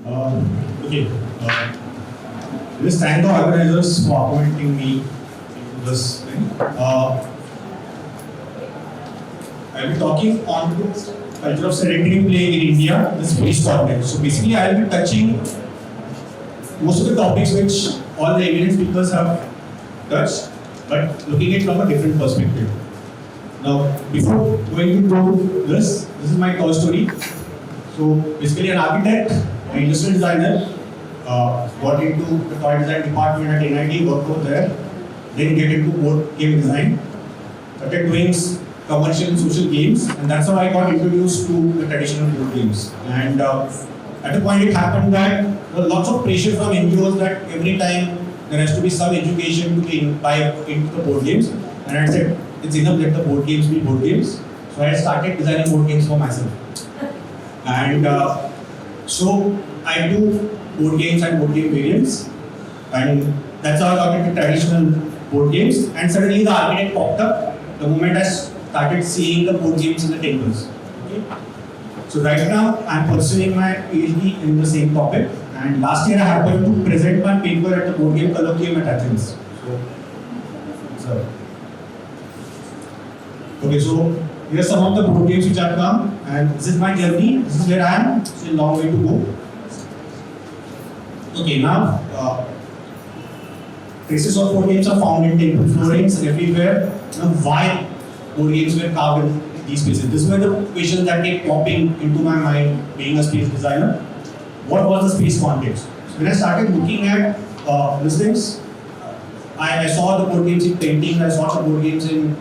Okay. Just thank the organizers for appointing me into this thing. I'll be talking on culture of sedentary play in India, the space context. So basically, I'll be touching most of the topics which all the eminent speakers have touched, but looking at it from a different perspective. Now, before going into this is my toy story. So basically, an architect, an industrial designer, got into the toy design department at NIT, worked over there, then get into board game design, started doing commercial and social games, and that's how I got introduced to the traditional board games. And at a point, it happened that there was lots of pressure from NGOs that every time there has to be some education to be imbibed into the board games. And I said, it's enough, let the board games be board games. So I started designing board games for myself. And so I do board games and board game variants, and that's how I got into traditional board games. And suddenly the architect popped up the moment I started seeing the board games in the tables. Okay? So right now I'm pursuing my PhD in the same topic, and last year I happened to present my paper at the board game colloquium at Athens. So okay, so here are some of the board games which have come, and this is my journey. This is where I am. Still a long way to go. Okay, now traces of board games are found in table floorings everywhere. Now, why board games were carved in these spaces? These were the questions that kept popping into my mind being a space designer. What was the space context? So when I started looking at these things, I saw the board games in painting, I saw some board games in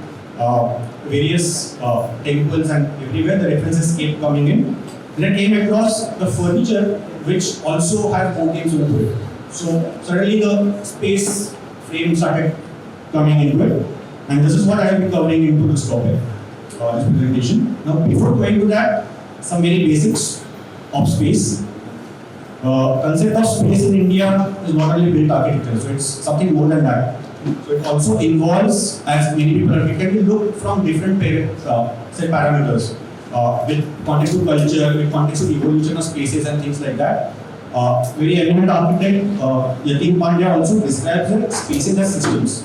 various temples, and everywhere the references kept coming in. Then I came across the furniture which also have board games into it. So suddenly the space frame started coming into it, and this is what I will be covering into this topic, this presentation. Now before going to that, some very basics of space. Concept of space in India is not only built architecture, so it's something more than that. So it also involves, as many people are, it can be looked from different parameters, with context to culture, with context to evolution of spaces and things like that. Very eminent architect, Yatin Pandya, also describes it spaces as systems.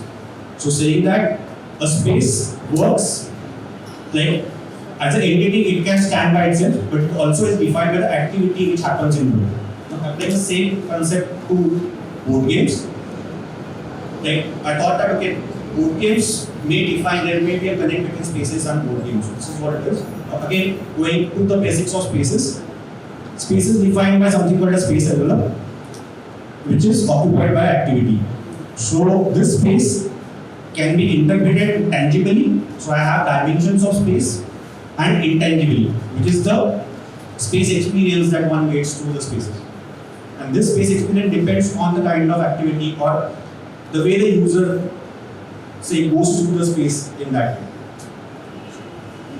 So saying that a space works like as an entity, it can stand by itself, but it also is defined by the activity which happens in it. Now, applying the same concept to board games. Like I thought that okay, board games may define, there may be a connect between spaces and board games. This is what it is. Again, going to the basics of spaces. Space is defined by something called a space envelope, which is occupied by activity. So this space can be interpreted tangibly. So I have dimensions of space, and intangibly, which is the space experience that one gets through the spaces. And this space experience depends on the kind of activity or the way the user, say, goes through the space in that way.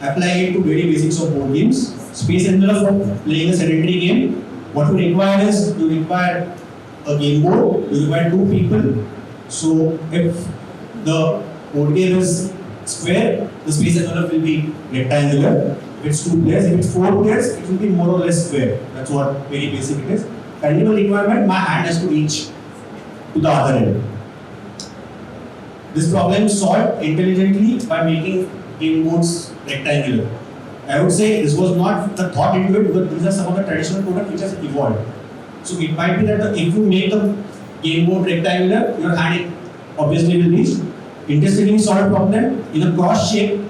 Applying it to very basics of board games. Space envelope for playing a sedentary game. What you require is, you require a game board, you require two people. So if the board game is square, the space envelope will be rectangular. If it's two players, if it's four players, it will be more or less square. That's what very basic it is. Technical requirement, my hand has to reach to the other end. This problem is solved intelligently by making game boards rectangular. I would say this was not the thought into it, because these are some of the traditional products which has evolved. So it might be that if you make the game board rectangular, your hand obviously will reach. Interestingly solved problem, in a cross shape,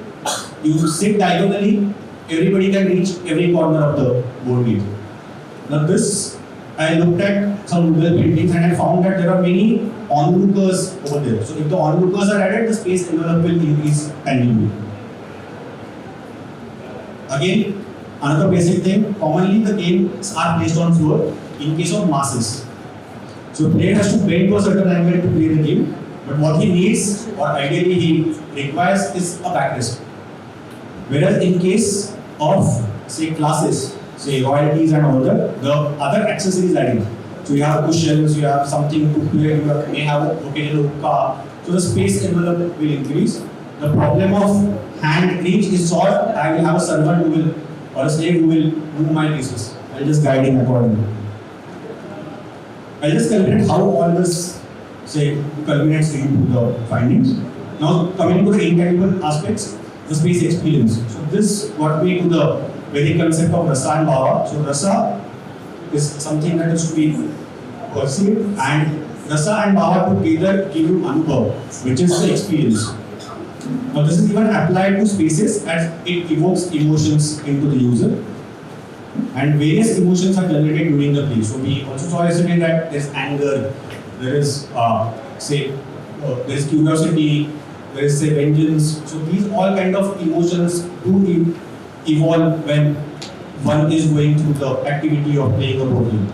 you sit diagonally, everybody can reach every corner of the board game. Now this, I looked at some Google paintings and I found that there are many onlookers over there. So if the onlookers are added, the space envelope will increase tangibly. Again, another basic thing, commonly the games are placed on floor in case of masses. So the player has to bend to a certain angle to play the game, but what he needs, or ideally he requires, is a backrest. Whereas in case of, say, classes, say royalties and all that, the other accessories added. So you have cushions, you have something to play, you may have a occasional car. So the space envelope will increase. The problem of hand reach is solved. I will have a servant who will, or a slave who will move my pieces. I will just guide him accordingly. I'll just calculate how all this, say, culminates into the findings. Now, coming to the intangible aspects, the space experience. So, this got me to the very concept of rasa and bhava. So, rasa is something that is to be perceived, and rasa and bhava together give you anubhav, which is the experience. Now, this is even applied to spaces as it evokes emotions into the user. And various emotions are generated during the play. So we also saw yesterday that there's anger, there is there's curiosity, there is say vengeance. So these all kind of emotions do evolve when one is going through the activity of playing a board game.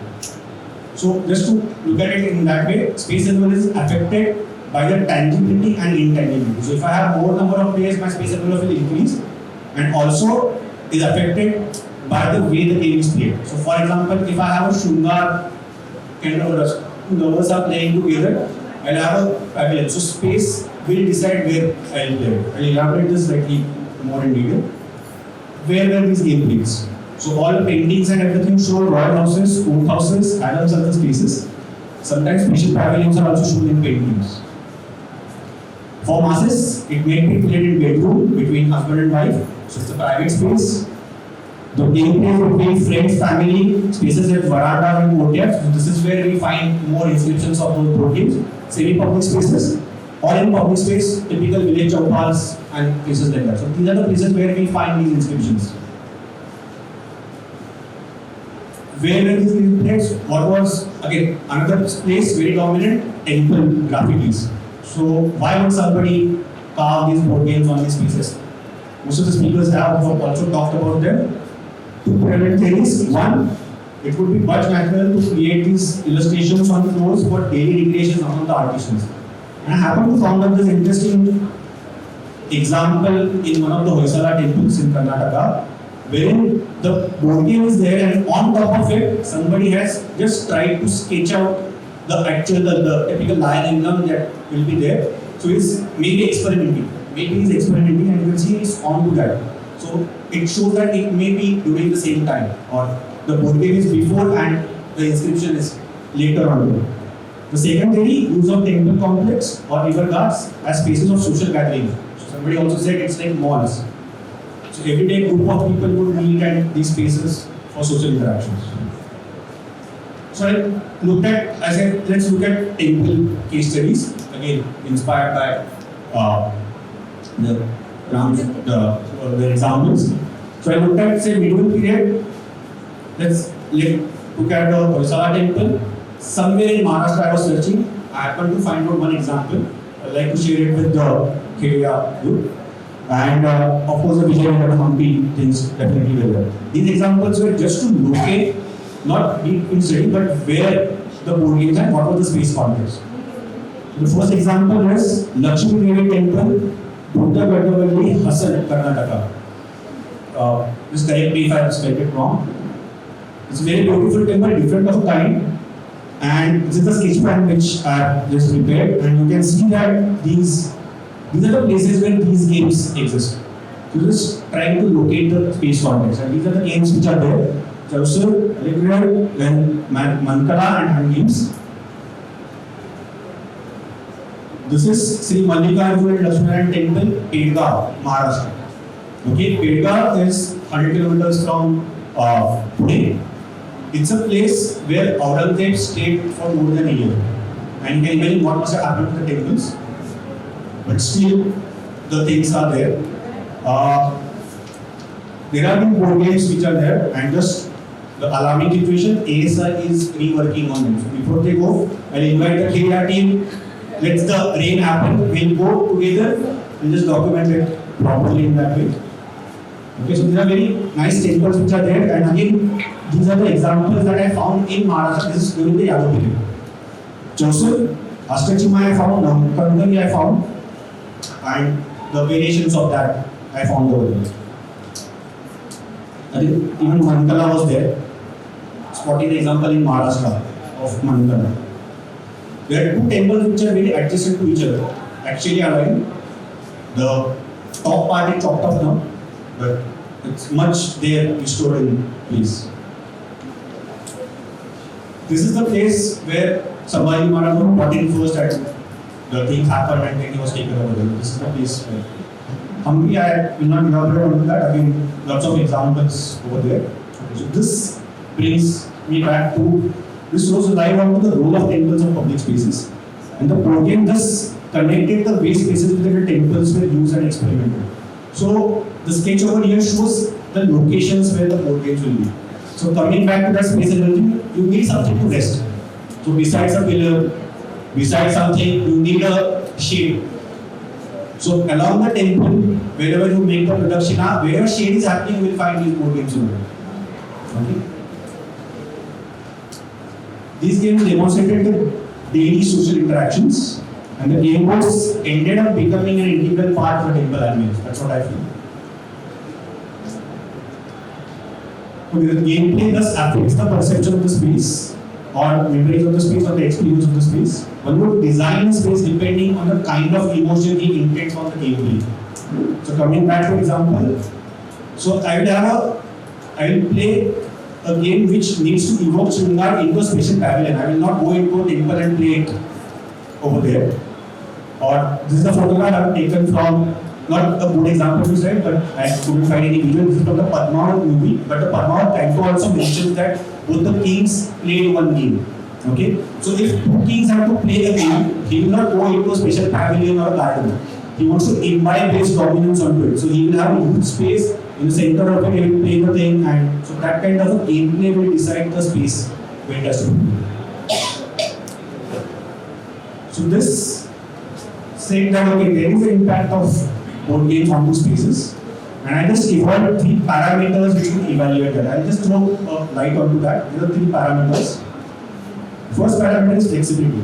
So just to look at it in that way, space as well is affected by the tangibility and intangibility. So if I have more number of players, my space as well will increase, and also is affected by the way the game is played. So for example, if I have a Shungar kind of a two lovers are playing together, I'll have a pavilion. So space will decide where I'll play. I'll elaborate this slightly more in detail. Where these game plays. So all the paintings and everything show royal houses, court houses, Adams and the spaces. Sometimes special pavilions are also shown in paintings. For masses, it may be played in bedroom between husband and wife. So it's a private space. The gameplay between friends, family, spaces like veranda and courtyards. So this is where we find more inscriptions of those board games. Semi-public spaces, or in public space, typical village chowpals and places like that. So these are the places where we find these inscriptions. Where were these gameplays? What was, again, another place very dominant, temple graffitis. So why would somebody carve these board games on these pieces? Most of the speakers have also talked about them. Two prevalent theories. One, it would be much natural to create these illustrations on floors for daily recreation among the artisans. And I happen to found out this interesting example in one of the Hoysala temples in Karnataka, wherein the board game is there and on top of it, somebody has just tried to sketch out the actual, the typical lion emblem that will be there. So he's maybe experimenting. Maybe he's experimenting and you can see he's on to that. So it shows that it may be during the same time, or the board game is before and the inscription is later on. The second theory, use of temple complex or river ghats as spaces of social gathering. So somebody also said it's like malls. So every day group of people would meet at these spaces for social interactions. So I looked at, I said, let's look at temple case studies, again inspired by the examples. So I looked at, say, medieval period. Let's look at the Hoysala temple. Somewhere in Maharashtra I was searching. I happened to find out one example. I'd like to share it with the Kedia group. And of course the Vijay and Hampi things definitely were there. These examples were just to locate, not deep in study, but where the board games and what was the space context. The first example is Lakshmi Devi Temple, Buddha-Gadavalli, Hassan, Karnataka. Just correct me if I have spelled it wrong. It's a very beautiful temple, different of kind. And this is the sketch plan which I have just prepared. And you can see that these are the places where these games exist. So just trying to locate the space context. And these are the games which are there. Chausur, Aligre, then Mankala and Hand games. This is Sri Mallikarjuna Lakshminarayan Temple, Pedga, Maharashtra. Okay, Pedga is 100 kilometers from Pune. It's a place where Aurangzeb stayed for more than a year. And you can imagine what must have happened to the temples. But still, the things are there. There are been board games which are there, and just the alarming situation, ASI is reworking on them. So before they go, I'll invite the Kedia team. Let the rain happen. We'll go together and just document it properly in that way. Okay, so these are very nice temples which are there, and again, these are the examples that I found in Maharashtra. This is during the Yadav period. Chausur, Astachima I found, Namkandali I found, and the variations of that I found over there. I think even Mankala was there. Spotting the example in Maharashtra of Mankala. There are two temples which are very adjacent to each other, actually aligned. The top part is chopped off now, but it's much there restored in place. this is the place where Sambhaji Maharaj was brought in first and the things happened and then he was taken over. This is the place where Hampi, I will not elaborate on that. Again, lots of examples over there. Okay, so this brings me back to, this shows live onto the role of temples and public spaces. And the board game thus connected the waste spaces with the temples were used and experimented. So the sketch over here shows the locations where the board games will be. So coming back to that space and everything, you need something to rest. So besides a pillar, besides something, you need a shade. So along the temple, wherever you make the pradakshina, wherever shade is happening, you will find these board games over there. Okay. These games demonstrated the daily social interactions, and the game boards ended up becoming an integral part of the temple ambience. That's what I feel. Okay, the gameplay thus affects the perception of the space, or memories of the space, or the experience of the space. One would design a space depending on the kind of emotion he intends on the gameplay. So coming back to example, so I will play a game which needs to evoke Sringar into a special pavilion. I will not go into a temple and play it over there. Or this is a photograph I have taken from, not a good example to say, but I couldn't find any video. This is from the Padmavat movie. But the Padmavat Canto also mentions that both the kings played one game. Okay? So if two kings have to play a game, he will not go into a special pavilion or a garden. He wants to imbibe his dominance onto it. So he will have a huge space in the center of it, he will play the thing, and so that kind of a gameplay will decide the space where it has to be. So this saying that okay, there is an impact of board games onto spaces, and I just evolved 3 parameters which will evaluate that. I'll just throw a light onto that. There are 3 parameters. First parameter is flexibility.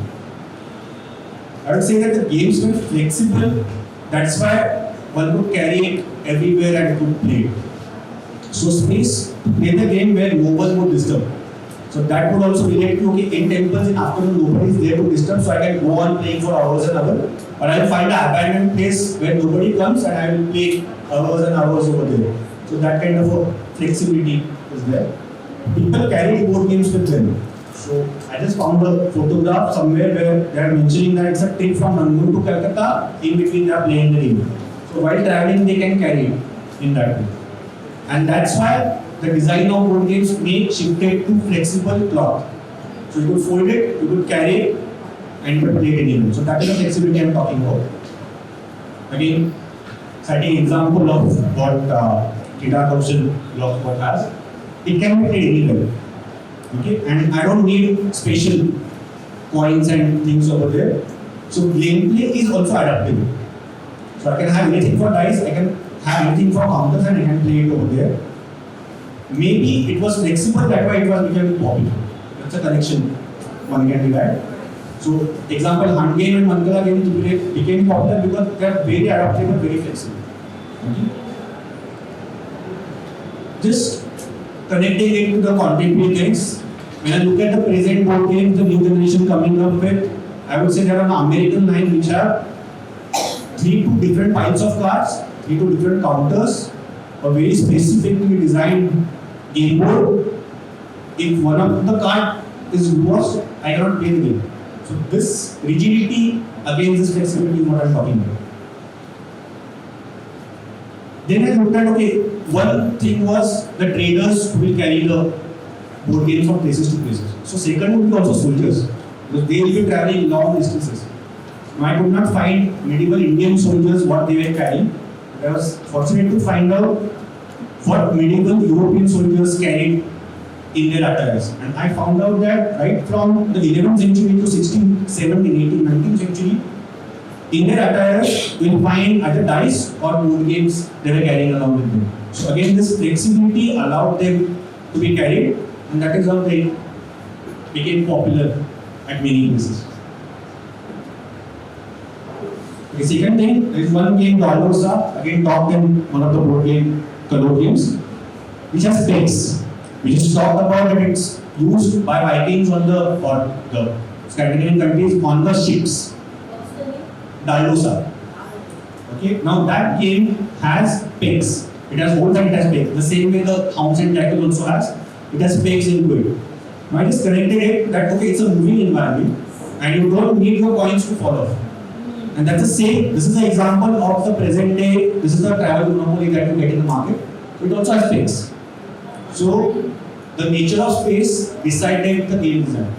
I would say that the games were flexible, that's why one could carry it everywhere and could play it. So space to play the game where no one would disturb. So that would also relate to, okay, in temples in afternoon nobody is there to disturb, so I can go on playing for hours and hours. But I will find an abandoned place where nobody comes and I will play hours and hours over there. So that kind of a flexibility is there. People carry board games with them. So I just found a photograph somewhere where they are mentioning that it's a trip from Rangoon to Calcutta, in between they are playing the game. So while traveling they can carry it in that way. And that's why the design of board games may shifted to flexible cloth. So you could fold it, you could carry it, and you could play it anywhere. So that is the flexibility I am talking about. Again, citing example of what Kedar Kaushal Blockspot has, it can be played anywhere. Okay, and I don't need special coins and things over there. So gameplay is also adaptable. So I can have anything for dice, I can have anything for counters, and I can play it over there. Maybe it was flexible, that why it was becoming popular. That's a connection one can do that. So example, Hunt game and Mankala game became popular because they are very adaptable, very flexible. Okay. Just connecting it to the contemporary things. When I look at the present board games, the new generation coming up with, I would say there are an American line which have 3 to different piles of cards, 3 to different counters, a very specifically designed game board. If one of the card is lost, I cannot play the game. So this rigidity against this flexibility is what I am talking about. Then I looked at, okay, one thing was the traders who will carry the board games from places to places. So second would be also soldiers, because they will be traveling long distances. Now I could not find medieval Indian soldiers what they were carrying. I was fortunate to find out what medieval European soldiers carried in their attires. And I found out that right from the 11th century to 16th, 17th, 18th, 19th century, in their attire, you will find either dice or board games they were carrying along with them. So again, this flexibility allowed them to be carried, and that is how they became popular at many places. The second thing, there is one game, Dalgosa, again talked in one of the board game color games, which has pegs. We just talked about it, it's used by Vikings on the Scandinavian countries on the ships. Dalgosa. Okay, now that game has pegs. It has holes and it has pegs. The same way the Hounds and Tackle also has. It has pegs into it. Now I just connected it that okay, it's a moving environment and you don't need your coins to fall off. And that's the same. This is an example of the present day. This is the travel monopoly that you get in the market. It also has space. So the nature of space decided the game design.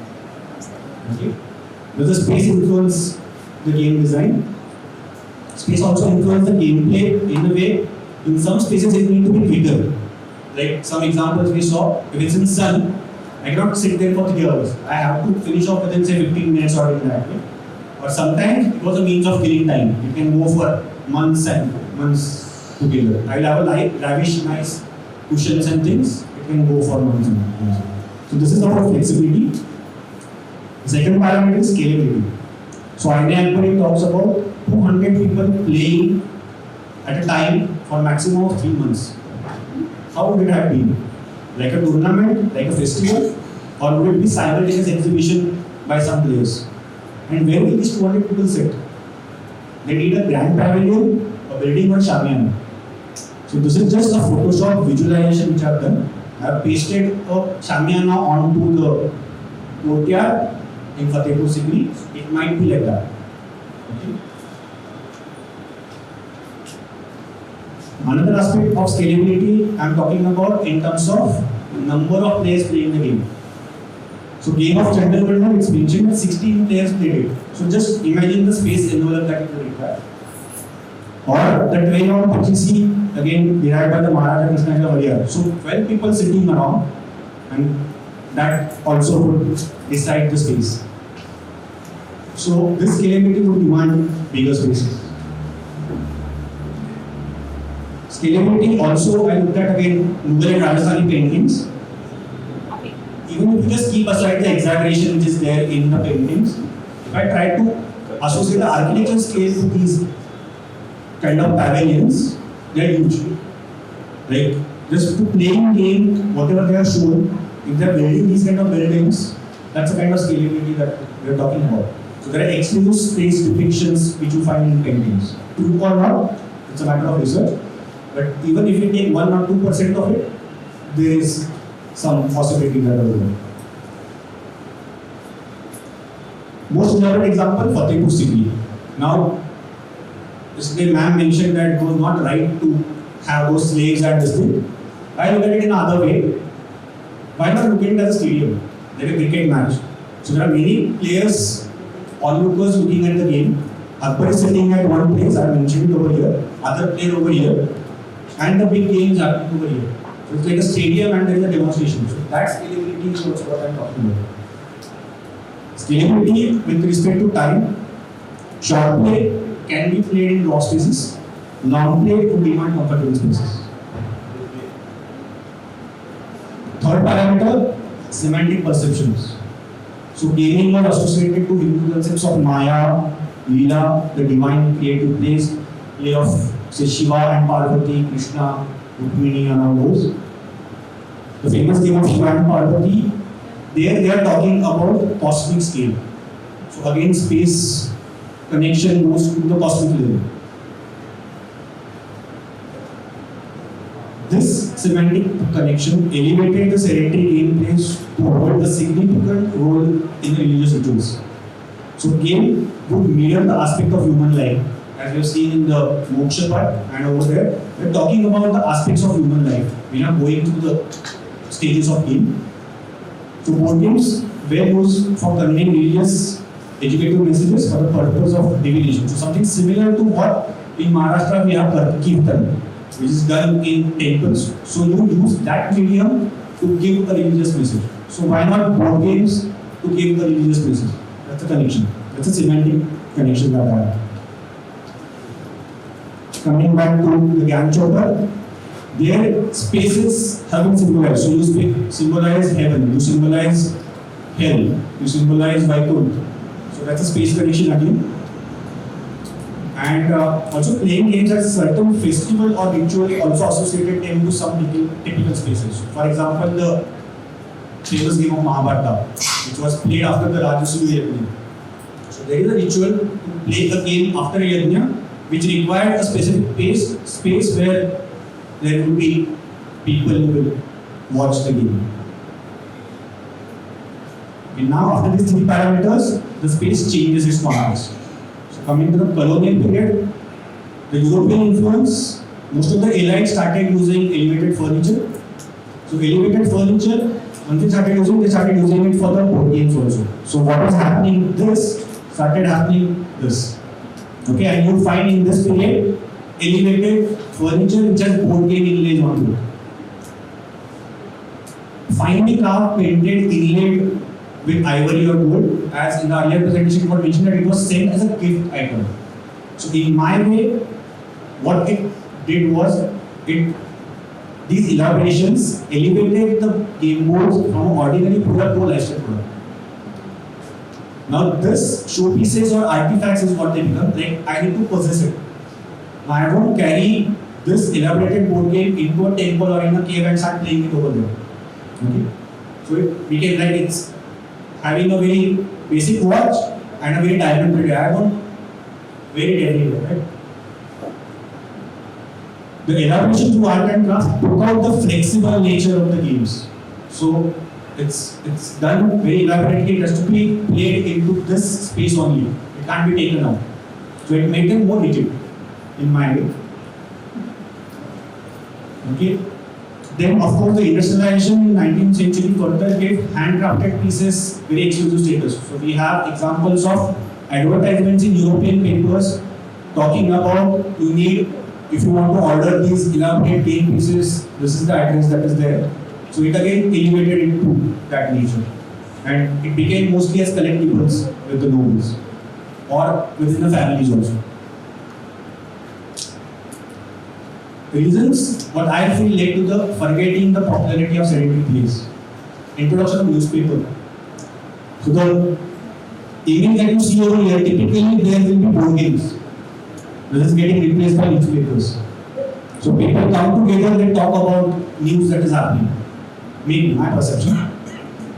Okay. Does the space influence the game design? Space also influences the gameplay in a way. In some spaces it needs to be bigger. Like some examples we saw, if it's in sun, I cannot sit there for 3 hours. I have to finish off within say 15 minutes or in that way. Or sometimes it was a means of killing time. You can go for months and months together. I will have a lavish, nice cushions and things. It can go for months and months. So this is about flexibility. The second parameter is scalability. So INA talks about 200 people playing at a time for maximum of 3 months. How would it have been? Like a tournament, like a festival, or would it be simultaneous exhibition by some players? And where will these 200 people sit? They need a grand pavilion, a building, or shamiana. So this is just a Photoshop visualization which I have done. I have pasted a shamiana onto the courtyard in Fatehpur Sikri. It might be like that. Okay. Another aspect of scalability I am talking about in terms of number of players playing the game. So game of Chandragurna, it's mentioned that 16 players played it. So just imagine the space envelope that it will require. Or the train on Pachisi, again derived by the Maharaja Krishna Valiyar. So 12 people sitting around, and that also would decide the space. So this scalability would demand bigger spaces. Scalability also, I looked at again Mughal and Rajasthani paintings. Even if you just keep aside the exaggeration which is there in the paintings, if I try to associate the architectural scale to these kind of pavilions, they are huge. Like just to playing game, whatever they are shown, if they are building these kind of buildings, that's the kind of scalability that we are talking about. So there are exclusive space depictions which you find in paintings. True or not, it's a matter of research. But even if you take 1 or 2% of it, there is some possibility that are there. Most elaborate example, Fatehpur Sikri. Now, yesterday ma'am mentioned that it was not right to have those slaves at this thing. I look at it in another way. Why not look at it as a stadium, like a cricket match? So there are many players, onlookers looking at the game. Akbar is sitting at one place, I mentioned it over here, other player over here, and the big games happening over here. So it's like a stadium and there is a demonstration. So that scalability is also what I am talking about. Scalability with respect to time. Short play can be played in raw spaces. Long play to demand comfortable spaces. Third parameter, semantic perceptions. So gaming was associated to Hindu concepts of Maya, Leela, the divine creative place, play of say Shiva and Parvati, Krishna, Rukmini and all those. The famous game of Shiva and Parvati, there they are talking about cosmic scale. So again space connection goes to the cosmic level. This semantic connection elevated the sedentary gameplays to hold a significant role in religious rituals. So game would mirror the aspect of human life, as we have seen in the moksha part and over there. We are talking about the aspects of human life. We are not going through the stages of game. So board games were used for conveying religious educative messages for the purpose of divination. So something similar to what in Maharashtra we have Kirtan, which is done in temples. So you use that medium to give a religious message. So why not board games to give a religious message? That's the connection. That's a semantic connection that I have. Coming back to the Gyan Chopper, their spaces have been symbolized. So you symbolize heaven, you symbolize hell, you symbolize Vaikuntha. So that's a space connection again. And also playing games as a certain festival or ritual also associated them to some typical spaces. For example, the famous game of Mahabharata, which was played after the Rajasuya Yajna. So there is a ritual to play a game after a Yajna, which required a specific space where there will be people who will watch the game. And now after these three parameters, the space changes its context. So coming to the colonial period, the European influence, most of the elites started using elevated furniture. So elevated furniture, when they started using it for the board games also. So what was happening this, started happening this. Okay, and you find in this period, elevated furniture which has board game inlays onto it. Finely carved, painted, inlaid with ivory or gold, as in the earlier presentation it was mentioned that it was sent as a gift item. So in my way, what it did was, these elaborations elevated the game boards from an ordinary product to a lifestyle product. Now this showpieces or artifacts is what they become, like I need to possess it. Now I won't carry this elaborated board game into a temple or in a cave and start playing it over there. Okay. So it became like it's having a very basic watch and a very diamond plated. I won't wear it everywhere, right? The elaboration through art and craft took out the flexible nature of the games. So it's done very elaborately. It has to be played into this space only. It can't be taken out. So it made them more rigid, in my way. Okay. Then, of course, the industrialization in 19th century further gave handcrafted pieces very exclusive status. So we have examples of advertisements in European papers talking about you need, if you want to order these elaborate game pieces, this is the address that is there. So it again elevated into that nature. And it became mostly as collectibles with the nobles or within the families also. Reasons what I feel led to the forgetting the popularity of sedentary plays. Introduction of newspaper. So the evening that you see over here, typically there will be board games. This is getting replaced by newspapers. So people come together, they talk about news that is happening. Maybe my perception.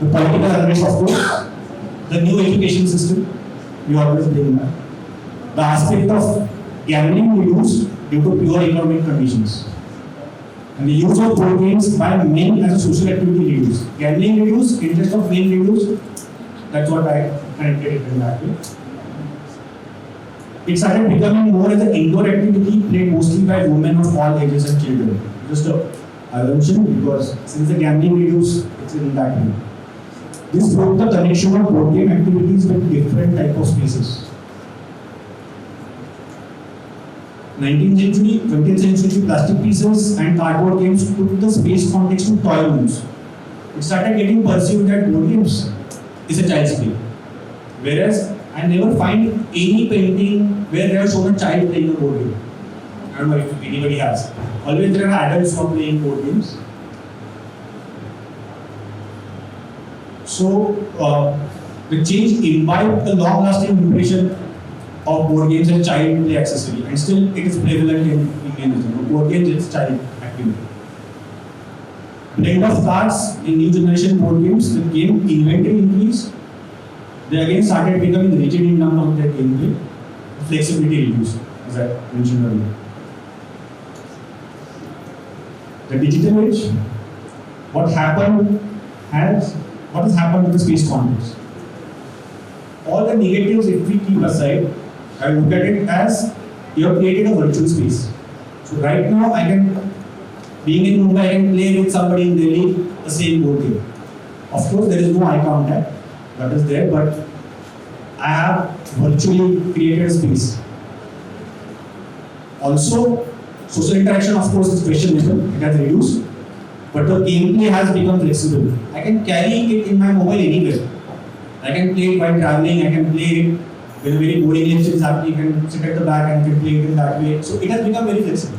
The political unrest, of course. The new education system. We always bring that. The aspect of gambling reduced due to pure economic conditions. And the use of board games by men as a social activity reduced. Gambling reduced, interest of men reduced. That's what I connected it in that way. It started becoming more as an indoor activity played mostly by women of all ages and children. Just a assumption because since the gambling reduced, it's in that way. This broke the connection of board game activities with different type of spaces. 19th century, 20th century plastic pieces and cardboard games took the space context to toy rooms. It started getting perceived that board games is a child's play. Whereas I never find any painting where they have shown a child playing a board game. I don't know if anybody has. Always there are adults who are playing board games. So the change imbibed the long-lasting impression of board games as child play accessory, and still it is prevalent in Indianism. Board games is child activity. Blend of cards in new generation board games, the game inventory increased. They again started becoming rigid in terms of their gameplay. Flexibility reduced, as I mentioned earlier. The digital age, what has happened to the space context? All the negatives, if we keep aside, I look at it as you have created a virtual space. So right now, being in Mumbai, I can play with somebody in Delhi the same board game. Of course, there is no eye contact that is there, but I have virtually created a space. Also, social interaction, of course, is questionable. It has reduced, but the gameplay has become flexible. I can carry it in my mobile anywhere. I can play it while traveling. I can play it when a very boring lecture is happening. You can sit at the back and you can play it in that way. So it has become very flexible.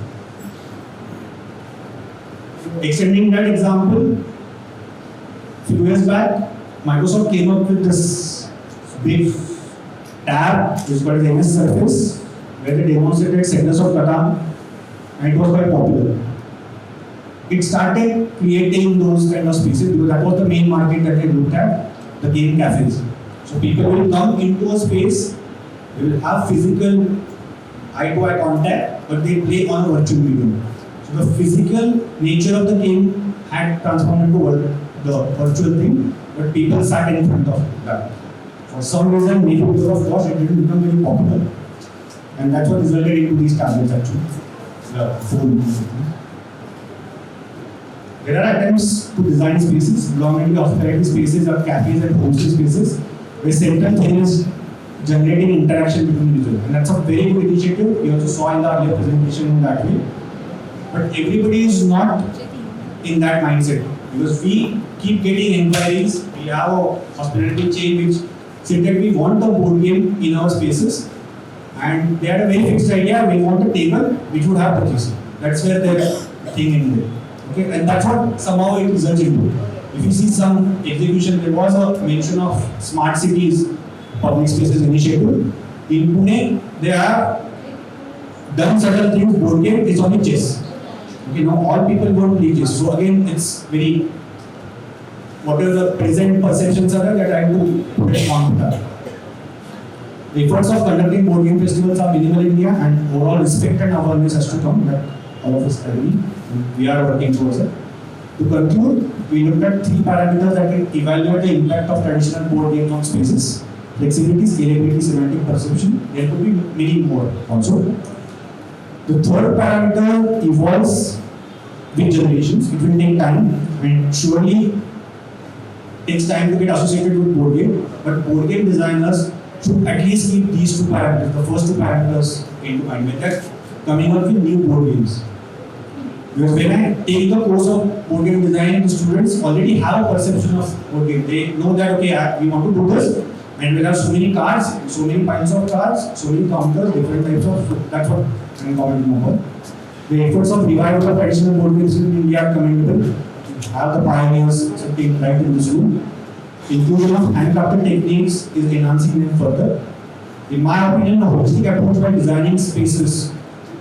Extending that example, a few years back, Microsoft came up with this big tab, which is called MS Surface, where they demonstrated Settlers of Catan, and it was quite popular. It started creating those kind of spaces because that was the main market that they looked at, the game cafes. So people will come into a space, they will have physical eye-to-eye contact, but they play on a virtual medium. So the physical nature of the game had transformed into the virtual thing, but people sat in front of that. For some reason, maybe because of cost, it didn't become very popular. And that's what resulted into these tablets actually. The phone. There are attempts to design spaces, belonging to hospitality spaces or cafes and homestay spaces, where central thing is generating interaction between users. And that's a very good initiative. You also saw in the earlier presentation in that way. But everybody is not in that mindset. Because we keep getting inquiries. We have a hospitality chain which said that we want a board game in our spaces. And they had a very fixed idea. We want a table which would have purchasing. That's where their thing in there. Okay, and that's what somehow it results into. If you see some execution, there was a mention of smart cities, public spaces initiative. In Pune, they have done certain things. Board game is only chess. Okay, now all people don't play chess. So again, it's very whatever the present perceptions are, they're trying to put it on that. The efforts of conducting board game festivals are minimal in India, and overall respect and awareness has to come. That all of us agree. We are working towards it. To conclude, we looked at 3 parameters that can evaluate the impact of traditional board games on spaces: flexibility, scalability, semantic perception. There could be many more also. The third parameter evolves with generations. It will take time, and surely takes time to get associated with board game. But board game designers should at least keep these 2 parameters, the first 2 parameters, into mind when they're coming up with new board games. Because when I take the course of board game design, the students already have a perception of board game. They know that okay, we want to do this, and we have so many cards, so many kinds of cards, so many counters, different types of. That's what I'm commenting about. The efforts of revival of traditional board games in India are commendable. Have the pioneers sitting right in this room. Inclusion of handcrafted techniques is enhancing them further. In my opinion, a holistic approach by designing spaces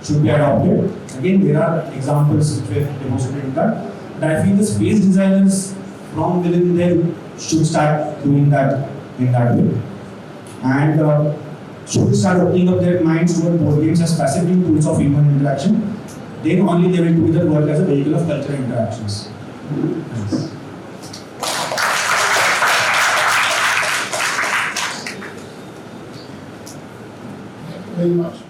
should be adopted. Again, there are examples which were demonstrated in that. But I feel the space designers from within them should start doing that in that way. And should start opening up their minds toward board games as passive tools of human interaction. Then only they will do their work as a vehicle of cultural interactions. Thanks. Very much.